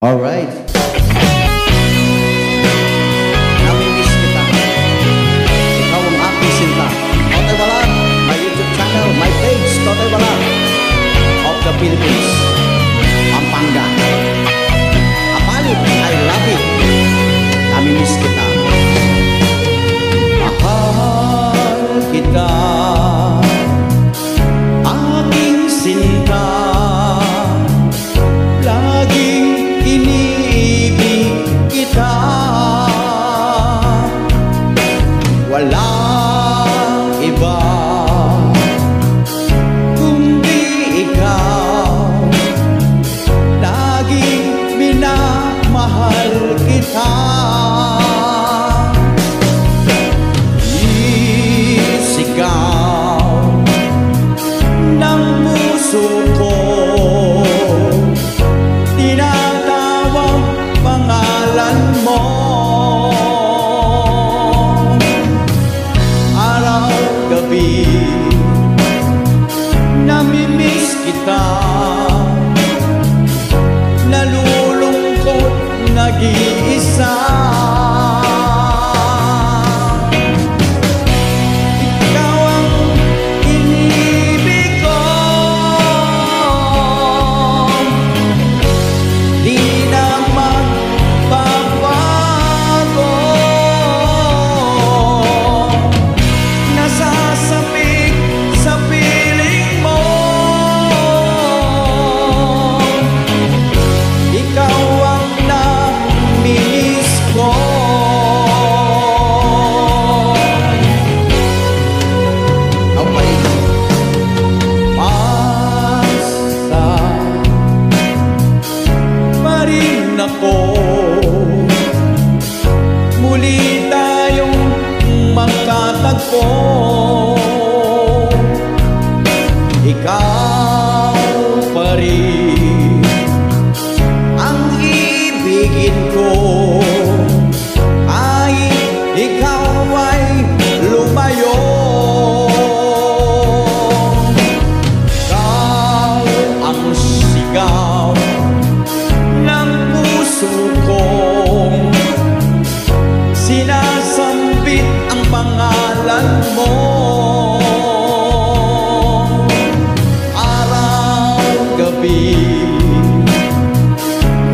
Alright. Namimiss kita. Ikaw ang aking sinta. Totoy Balat, my YouTube channel, my page, Totoy Balat of the Philippines, Pampanga. Apalit, I love it. Namimiss kita. Mahal kita, aking sinta. Laging iniibig kita. Walang iba kundi ikaw. Laging minamahal kita. Isigaw ng puso ko, tinatawag pangalan mo. Araw-gabi namimiss kita. Nalulungkot, nag-iisa. Ikaw ang inibig ko. Di naman babago. Nasasapit sa piling mo. Ikaw ang namimiss ko. Okay. Basta pa rin ako. Muli tayong magkatagpo. Ikaw pa rin ang ibigin ko. Kahit ikaw ay lumayo. Ikaw ang sigaw ng puso ko. Sinasambit ang pangalan mo. Araw-gabi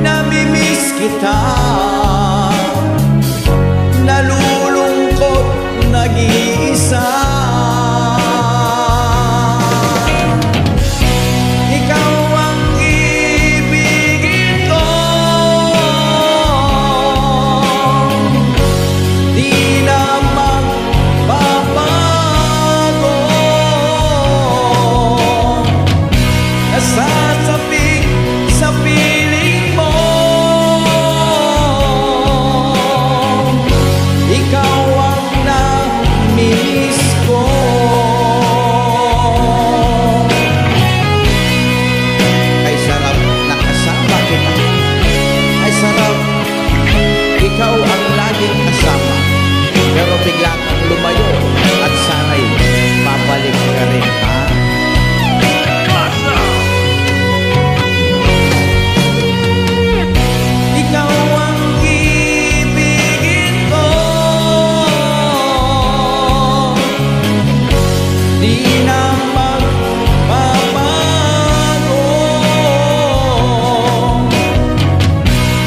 namimiss kita. Nalulungkot, nag-iisa. Ikaw ang ibigin ko. Di naman babago. Nasasapit sa piling mo. Ikaw ang namimiss ko. Ay sarap nakasama kita. Ay sarap ikaw ang laging kasama. Pero bigla kang lumayo at sana'y babalik ka rin, ha? Ikaw ang ibigin ko. Di na magbabago.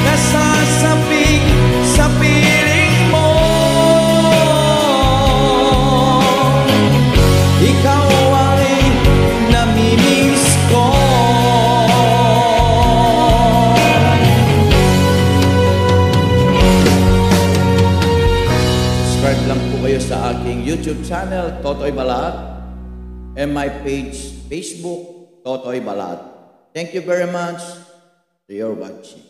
Nasasapit sa piling mo. Ikaw ay namimiss ko. Subscribe lang po kayo sa aking YouTube channel, Totoy Balat, and my page, Facebook, Totoy Balat. Thank you very much for your watching.